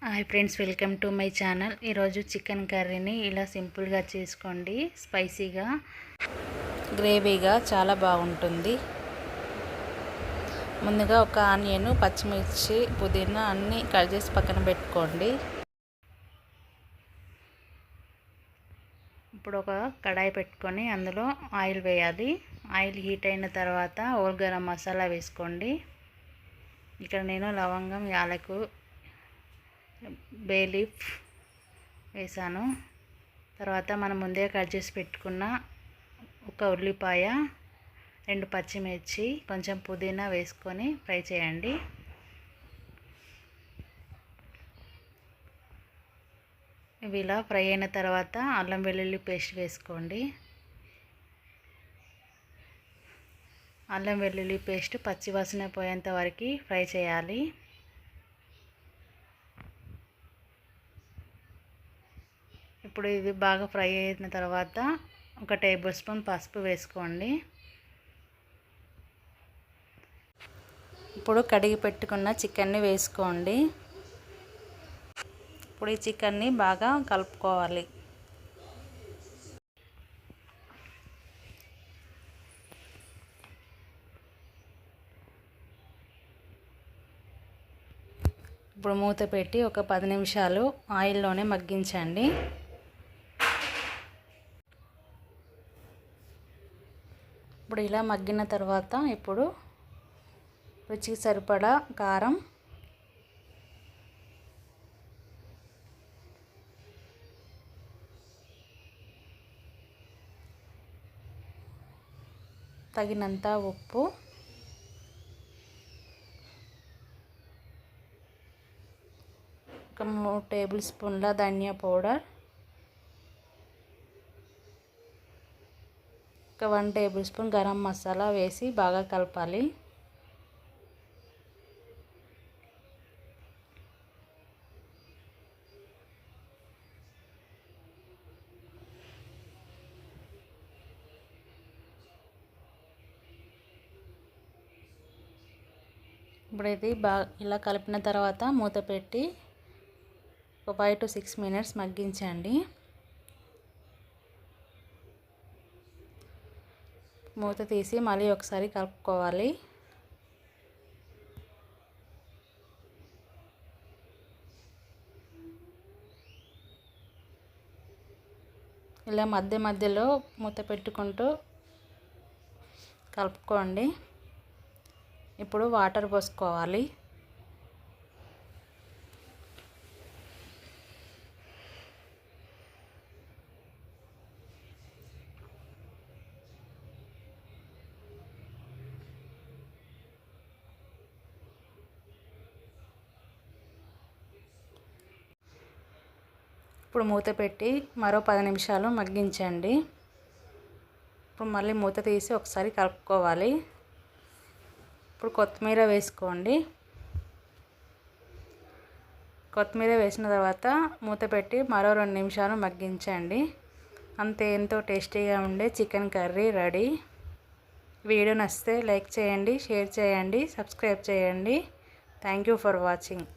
Hi friends, welcome to my channel. ఈరోజు chicken కర్రీని ఇలా సింపుల్గా చేసుకోండి. స్పైసీగా, గ్రేవీగా చాలా బాగుంటుంది. ముందుగా ఒక ఆనియన్, పచ్చిమిర్చి, పుదీనా అన్నీ కట్ చేసి పక్కన పెట్టుకోండి. ఇప్పుడు ఒక కడాయి పెట్టుకొని అందులో ఆయిల్ వేయాలి. ఆయిల్ హీట్ అయిన తర్వాత హోల్ గరం మసాలా వేసుకోండి. ఇక్కడ నేను లవంగం, యాలకు, బే లీఫ్ వేసాను. తర్వాత మనం ముందే కట్ చేసి పెట్టుకున్న ఒక ఉల్లిపాయ, 2 పచ్చిమిర్చి, కొంచెం పుదీనా వేసుకొని ఫ్రై చేయండి. ఇవి ఇలా ఫ్రై అయిన తర్వాత అల్లం వెల్లుల్లి పేస్ట్ వేసుకోండి. అల్లం వెల్లుల్లి పేస్ట్ పచ్చివాసన పోయేంత వరకు ఫ్రై చేయాలి. ఇప్పుడు ఇది బాగా ఫ్రై అయిన తర్వాత ఒక టేబుల్ స్పూన్ పసుపు వేసుకోండి. ఇప్పుడు కడిగి పెట్టుకున్న చికెన్ని వేసుకోండి. ఇప్పుడు ఈ చికెన్ని బాగా కలుపుకోవాలి. ఇప్పుడు మూత పెట్టి ఒక 10 నిమిషాలు ఆయిల్లోనే మగ్గించండి. ఇప్పుడు ఇలా మగ్గిన తర్వాత ఇప్పుడు రుచికి సరిపడా కారం, తగినంత ఉప్పు, ఒక 3 టేబుల్ స్పూన్ల ధనియా పౌడర్, ఒక 1 టేబుల్ స్పూన్ గరం మసాలా వేసి బాగా కలపాలి. ఇప్పుడు ఇది బాగా ఇలా కలిపిన తర్వాత మూత పెట్టి ఒక 5 to 6 మినిట్స్ మగ్గించండి. మూత తీసి మళ్ళీ ఒకసారి కలుపుకోవాలి. ఇలా మధ్య మధ్యలో మూత పెట్టుకుంటూ కలుపుకోండి. ఇప్పుడు వాటర్ పోసుకోవాలి. ఇప్పుడు మూత పెట్టి మరో 10 నిమిషాలు మగ్గించండి. ఇప్పుడు మళ్ళీ మూత తీసి ఒకసారి కలుపుకోవాలి. ఇప్పుడు కొత్తిమీర వేసుకోండి. కొత్తిమీర వేసిన తర్వాత మూత పెట్టి మరో 2 నిమిషాలు మగ్గించండి. అంతే, ఎంతో టేస్టీగా ఉండే చికెన్ కర్రీ రెడీ. వీడియో నచ్చితే లైక్ చేయండి, షేర్ చేయండి, సబ్స్క్రైబ్ చేయండి. Thank you for watching.